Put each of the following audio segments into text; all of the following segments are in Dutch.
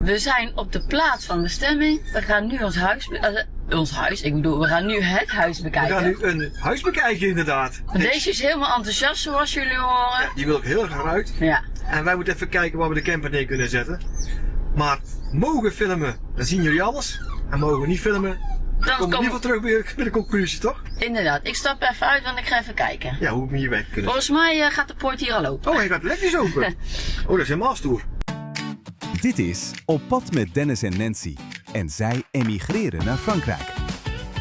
We zijn op de plaats van bestemming. We gaan nu we gaan nu het huis bekijken. We gaan nu een huis bekijken inderdaad. Deze is helemaal enthousiast zoals jullie horen. Ja, die wil ook heel graag uit. Ja. En wij moeten even kijken waar we de camper neer kunnen zetten. Maar mogen filmen, dan zien jullie alles. En mogen we niet filmen, dan komen we in ieder geval terug bij de conclusie, toch? Inderdaad, ik stap even uit, want ik ga even kijken. Ja, hoe we hier weg kunnen. Volgens mij gaat de poort hier al open. Oh, hij gaat lekjes open. Oh, dat is helemaal stoer. Dit is Op pad met Dennis en Nancy. En zij emigreren naar Frankrijk.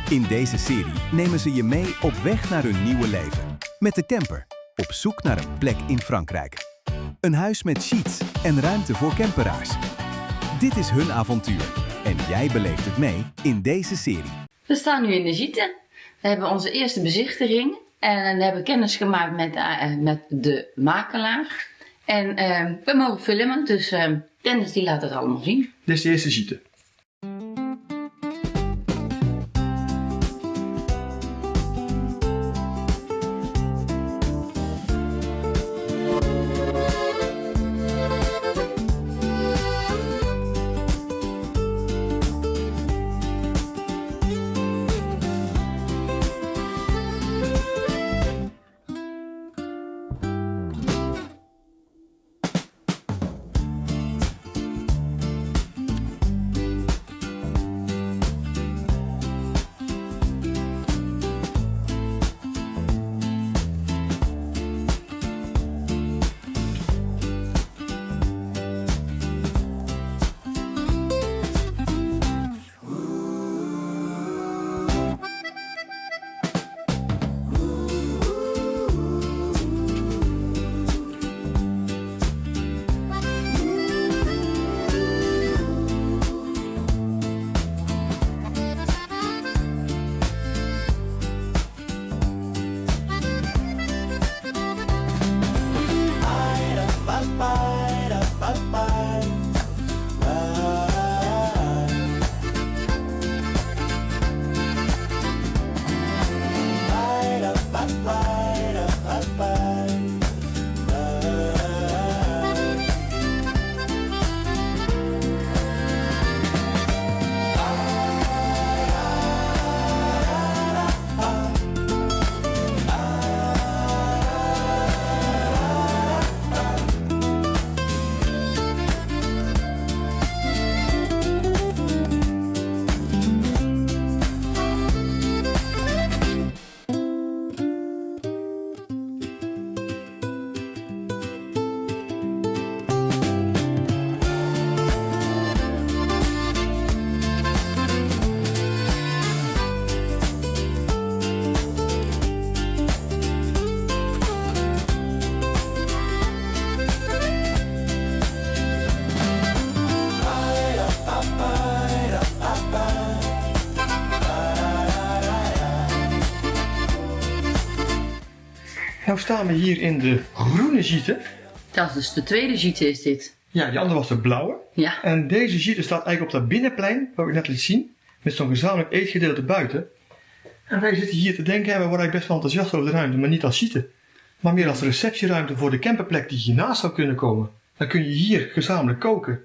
In deze serie nemen ze je mee op weg naar hun nieuwe leven. Met de camper, op zoek naar een plek in Frankrijk. Een huis met sheets en ruimte voor camperaars. Dit is hun avontuur. En jij beleeft het mee in deze serie. We staan nu in de Gieten. We hebben onze eerste bezichtiging. En we hebben kennis gemaakt met de makelaar. En we mogen filmen, dus Dennis die laat het allemaal zien. Dit is de eerste Gieten. Nou staan we hier in de groene Gieten. Dat is dus de tweede Gieten is dit. Ja, die andere was de blauwe. Ja. En deze Gieten staat eigenlijk op dat binnenplein, wat ik net liet zien. Met zo'n gezamenlijk eetgedeelte buiten. En wij zitten hier te denken, en we worden eigenlijk best wel enthousiast over de ruimte, maar niet als Gieten. Maar meer als receptieruimte voor de camperplek die hiernaast zou kunnen komen. Dan kun je hier gezamenlijk koken.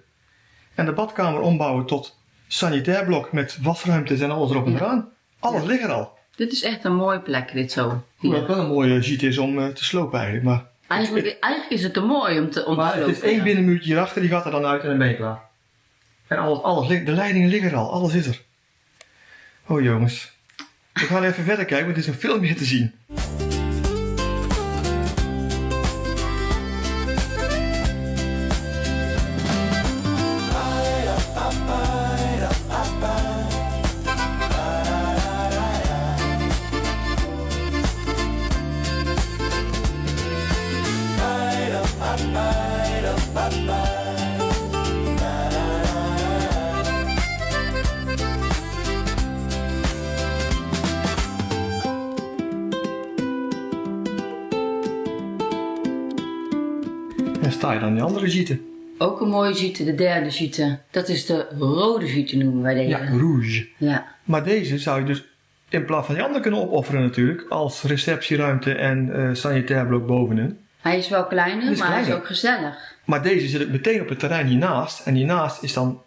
En de badkamer ombouwen tot sanitair blok met wasruimtes en alles erop en eraan. Alles ligt er al. Dit is echt een mooie plek, dit zo. Hoewel het wel een mooie Gieten is om te slopen eigenlijk. Maar Eigenlijk is het te mooi om te maar het is één binnenmuurtje hierachter, die gaat er dan uit en dan ben je klaar. En alles ligt, de leidingen liggen er al, alles is er. Oh jongens. We gaan even verder kijken, want er is nog veel meer te zien. En sta je dan in die andere Gieten? Ook een mooie Gieten, de derde Gieten. Dat is de rode Gieten noemen wij deze. Ja, rouge. Ja. Maar deze zou je dus in plaats van die andere kunnen opofferen natuurlijk. Als receptieruimte en sanitair blok bovenin. Hij is wel kleiner, maar hij is ook gezellig. Maar deze zit ook meteen op het terrein hiernaast. En hiernaast is dan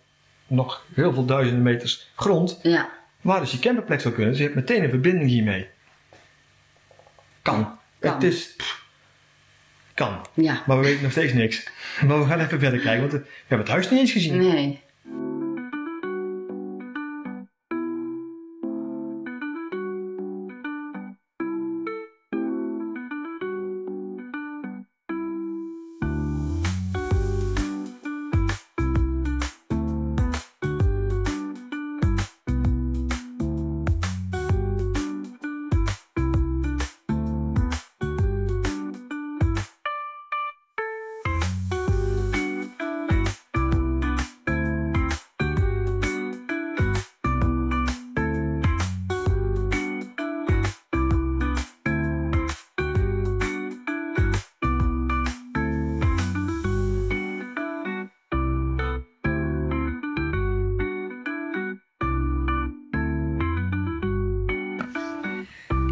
nog heel veel duizenden meters grond, Ja. waar dus die camperplek zou kunnen. Dus je hebt meteen een verbinding hiermee. Kan. Kan. Het is... kan. Ja. Maar we weten nog steeds niks. Maar we gaan even verder kijken, want we hebben het huis niet eens gezien. Nee.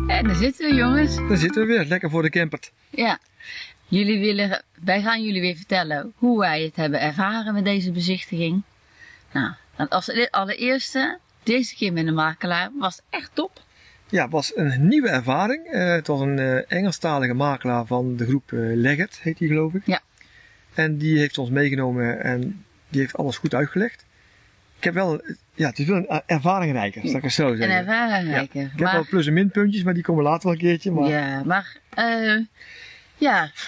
En daar zitten we, jongens. Dan zitten we weer, lekker voor de camper. Ja. Wij gaan jullie weer vertellen hoe wij het hebben ervaren met deze bezichtiging. Nou, als allereerste, deze keer met een makelaar, was echt top. Ja, het was een nieuwe ervaring. Het was een Engelstalige makelaar van de groep Leggett, heet die geloof ik. Ja. En die heeft ons meegenomen en die heeft alles goed uitgelegd. Ik heb wel, het is wel een ervaringrijker, zal ik het zo zeggen. Een ervaringrijker. Ja, ik heb wel plus- en minpuntjes, maar die komen later wel een keertje. Maar... Ja, maar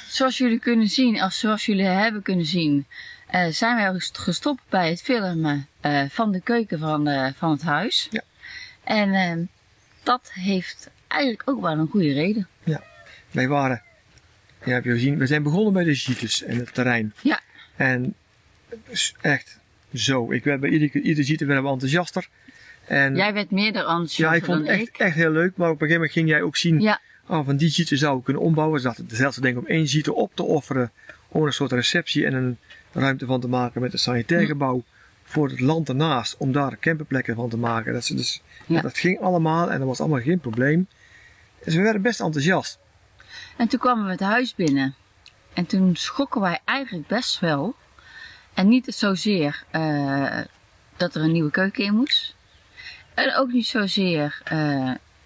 zoals jullie kunnen zien, of zoals jullie hebben kunnen zien, zijn wij gestopt bij het filmen van de keuken van het huis. Ja. En dat heeft eigenlijk ook wel een goede reden. Ja, wij waren, ja, heb je gezien, we zijn begonnen bij de gites en het terrein. Ja. En echt zo, ik werd bij ieder gite werden we enthousiaster. En Jij werd meer enthousiast ik vond dan het ik. echt heel leuk, maar op een gegeven moment ging jij ook zien, Ja. van die gite zou ik kunnen ombouwen. Ze dachten dezelfde denken om 1 gite op te offeren, om een soort receptie en een ruimte van te maken met een sanitair gebouw voor het land ernaast, om daar camperplekken van te maken. Dat ging allemaal en dat was allemaal geen probleem. Dus we werden best enthousiast. En toen kwamen we het huis binnen. En toen schrokken wij eigenlijk best wel. En niet zozeer dat er een nieuwe keuken in moest. En ook niet zozeer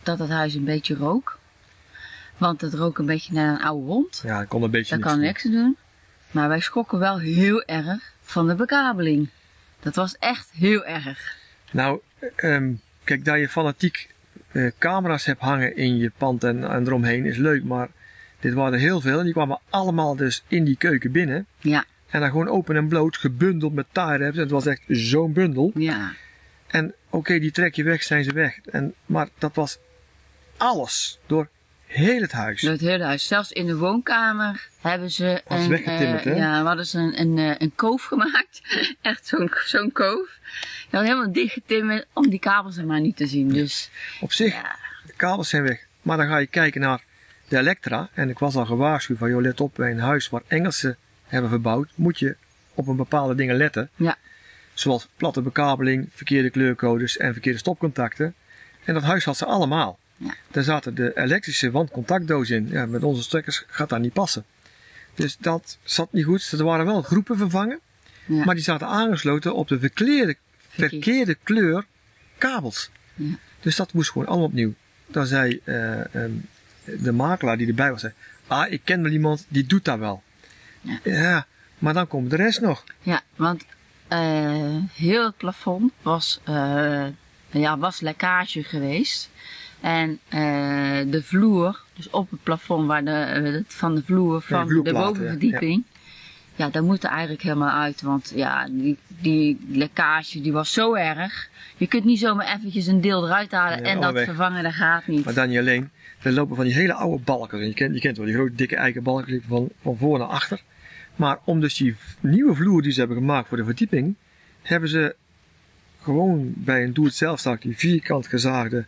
dat het huis een beetje rook. Want het rook een beetje naar een oude wond. Ja, ik kon een beetje Dat kan niks doen. Maar wij schrokken wel heel erg van de bekabeling. Dat was echt heel erg. Nou, kijk, dat je fanatiek camera's hebt hangen in je pand en eromheen is leuk, maar dit waren er heel veel en die kwamen allemaal dus in die keuken binnen. Ja. En dan gewoon open en bloot, gebundeld met tie wraps. Het was echt zo'n bundel. Ja. En oké, die trek je weg, zijn ze weg. Maar dat was alles, door heel het huis. Door het hele huis. Zelfs in de woonkamer hebben ze Hadden ze weggetimmerd, hè? ja, we hadden ze een koof gemaakt. Echt zo'n koof. Die hadden helemaal dichtgetimmerd om die kabels er maar niet te zien. Dus Op zich, ja. de kabels zijn weg. Maar dan ga je kijken naar de Elektra. En ik was al gewaarschuwd van, joh, let op, bij een huis waar Engelsen hebben verbouwd, moet je op een bepaalde dingen letten. Ja. Zoals platte bekabeling, verkeerde kleurcodes en verkeerde stopcontacten. En dat huis had ze allemaal. Ja. Daar zaten de elektrische wandcontactdoos in. Ja, met onze stekkers gaat dat niet passen. Dus dat zat niet goed. Er waren wel groepen vervangen. Ja. Maar die zaten aangesloten op de verkeerde kleur kabels. Ja. Dus dat moest gewoon allemaal opnieuw. Dan zei de makelaar die erbij was, zei, ik ken wel iemand die doet dat wel. Ja. Ja, maar dan komt de rest nog. Ja, want heel het plafond was lekkage geweest. En de vloer, dus op het plafond van de vloer van de vloerplaten, bovenverdieping. Ja, dat moet er eigenlijk helemaal uit. Want ja, die lekkage die was zo erg. Je kunt niet zomaar eventjes een deel eruit halen Ja, en dat weg. vervangen, dat gaat niet. Maar dan niet alleen. Er lopen van die hele oude balken. En je kent wel die grote dikke eikenbalken liepen van voor naar achter. Maar om dus die nieuwe vloer die ze hebben gemaakt voor de verdieping, hebben ze gewoon bij een doe-het-zelf die vierkant gezaagde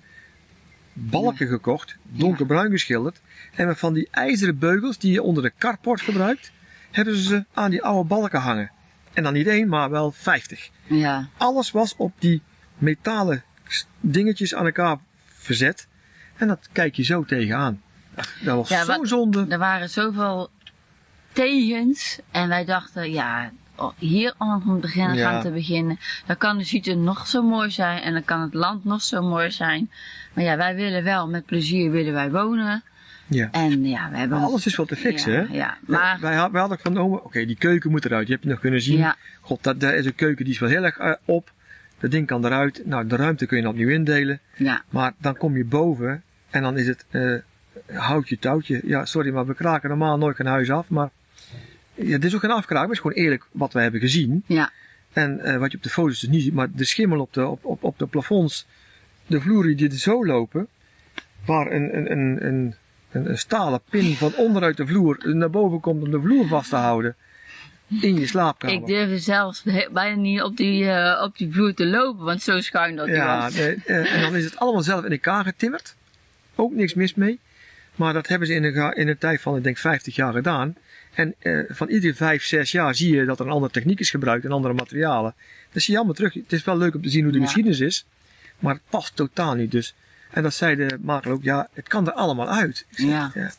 balken gekocht, donkerbruin geschilderd. En met van die ijzeren beugels die je onder de carport gebruikt, hebben ze aan die oude balken hangen. En dan niet 1, maar wel 50. Ja. Alles was op die metalen dingetjes aan elkaar verzet. En dat kijk je zo tegenaan. Dat was zo'n zonde. Er waren zoveel tegens en wij dachten, ja, hier aan het begin gaan te beginnen. Dan kan de ziekte nog zo mooi zijn en dan kan het land nog zo mooi zijn. Maar ja, wij willen wel, met plezier willen wij wonen. Ja. En ja, we hebben... Alles is wel te fixen, hè? Ja, maar... Wij hadden genomen, oké, die keuken moet eruit. Je hebt het nog kunnen zien. Ja. God, daar is een keuken die is wel heel erg op. Dat ding kan eruit. Nou, de ruimte kun je opnieuw indelen. Ja. Maar dan kom je boven en dan is het houtje touwtje. Ja, sorry, maar we kraken normaal nooit een huis af. Maar ja, dit is ook geen afkraak, maar het is gewoon eerlijk wat we hebben gezien. Ja. En wat je op de foto's dus niet ziet, maar de schimmel op de plafonds, de vloeren die er zo lopen, waar een stalen pin van onderuit de vloer naar boven komt om de vloer vast te houden in je slaapkamer. Ik durfde zelfs bijna niet op die vloer te lopen, want zo schuin dat die was. En dan is het allemaal zelf in elkaar getimmerd. Ook niks mis mee. Maar dat hebben ze in een tijd van, ik denk, 50 jaar gedaan. En van iedere 5, 6 jaar zie je dat er een andere techniek is gebruikt en andere materialen. Dat zie je allemaal terug. Het is wel leuk om te zien hoe de geschiedenis is. Maar het past totaal niet dus. En dat zei de makelaar ook, ja, het kan er allemaal uit. Ik zeg, ja.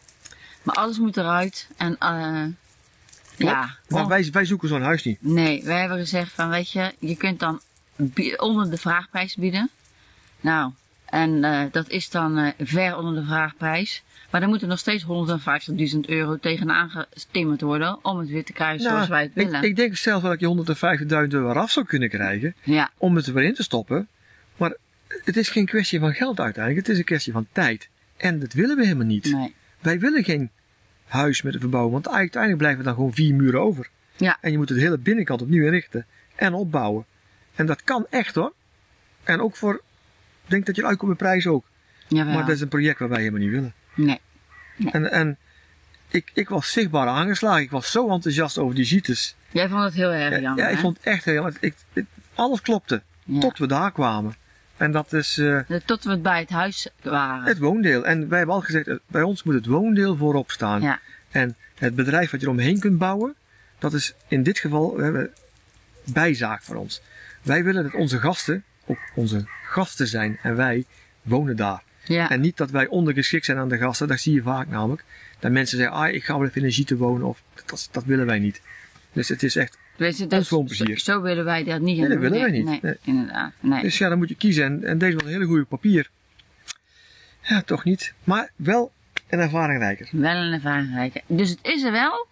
Maar alles moet eruit. En ja. Maar wij zoeken zo'n huis niet. Nee, wij hebben gezegd van, weet je kunt dan onder de vraagprijs bieden. Nou, en dat is dan ver onder de vraagprijs. Maar dan moet er nog steeds €150.000 tegenaan gestimmerd worden om het weer te krijgen zoals wij het willen. Ik denk zelfs wel dat je €150.000 af zou kunnen krijgen om het er weer in te stoppen. Maar het is geen kwestie van geld uiteindelijk, het is een kwestie van tijd. En dat willen we helemaal niet. Nee. Wij willen geen huis met een verbouwing, want uiteindelijk blijven er dan gewoon 4 muren over. Ja. En je moet de hele binnenkant opnieuw inrichten en opbouwen. En dat kan echt hoor. En ook voor, ik denk dat je uitkomt met prijs ook. Jawel. Maar dat is een project waar wij helemaal niet willen. Nee. En ik was zichtbaar aangeslagen. Ik was zo enthousiast over die ziektes. Jij vond het heel erg jammer, Ja, ik vond het echt heel jammer. Alles klopte. Ja. Tot we daar kwamen. En dat is... tot we bij het huis waren. Het woondeel. En wij hebben al gezegd, bij ons moet het woondeel voorop staan. Ja. En het bedrijf wat je eromheen kunt bouwen, dat is in dit geval bijzaak voor ons. Wij willen dat onze gasten, ook onze gasten zijn en wij wonen daar. Ja. En niet dat wij ondergeschikt zijn aan de gasten, dat zie je vaak namelijk. Dat mensen zeggen, ik ga wel even in een ziekte wonen, of dat willen wij niet. Dus het is echt ons woonplezier. Zo willen wij dat niet. Nee, dat willen wij niet. Nee, inderdaad. Nee. Dus ja, dan moet je kiezen. En deze was een hele goede papier. Ja, toch niet. Maar wel een ervaring rijker. Wel een ervaring rijker. Dus het is er wel.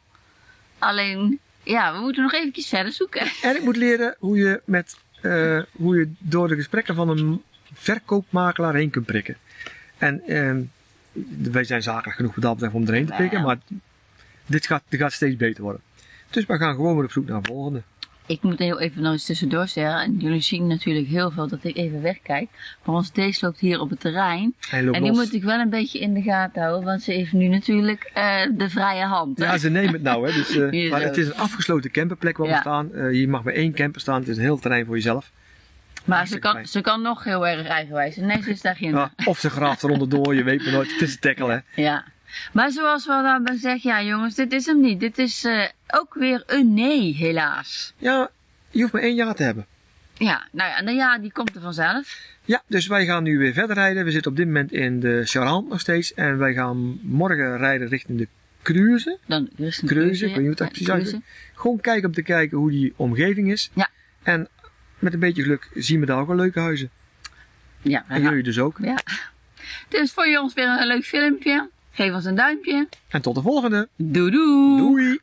Alleen, ja, we moeten nog eventjes verder zoeken. En ik moet leren hoe je door de gesprekken van een verkoopmakelaar heen kunt prikken. En wij zijn zakelijk genoeg bedacht om erheen te prikken, maar dit gaat steeds beter worden. Dus we gaan gewoon weer op zoek naar een volgende. Ik moet heel even nog eens tussendoor zeggen. En jullie zien natuurlijk heel veel dat ik even wegkijk. Maar ons Dees loopt hier op het terrein. En die moet ik wel een beetje in de gaten houden. Want ze heeft nu natuurlijk de vrije hand. Hè? Ja, ze nemen het nou. Hè, dus, maar het is een afgesloten camperplek waar we staan. Je mag bij 1 camper staan. Het is een heel terrein voor jezelf. Maar ze kan nog heel erg eigenwijs. Nee, ze is daarin. Ja, of ze graaft er onderdoor. Je weet maar nooit. Het is een tackle, hè. Ja. Maar zoals we dan zeggen, ja jongens, dit is hem niet. Dit is ook weer een nee, helaas. Ja, je hoeft maar 1 jaar te hebben. Ja, nou ja, en ja, die komt er vanzelf. Ja, dus wij gaan nu weer verder rijden. We zitten op dit moment in de Charente nog steeds. En wij gaan morgen rijden richting de Creuse. Creuse, ik weet niet hoe dat precies uitziet. Gewoon kijken om te kijken hoe die omgeving is. Ja. En met een beetje geluk zien we daar ook wel leuke huizen. Ja. En jullie dus ook. Ja. Dus voor ons weer een leuk filmpje. Geef ons een duimpje. En tot de volgende. Doei doei. Doei.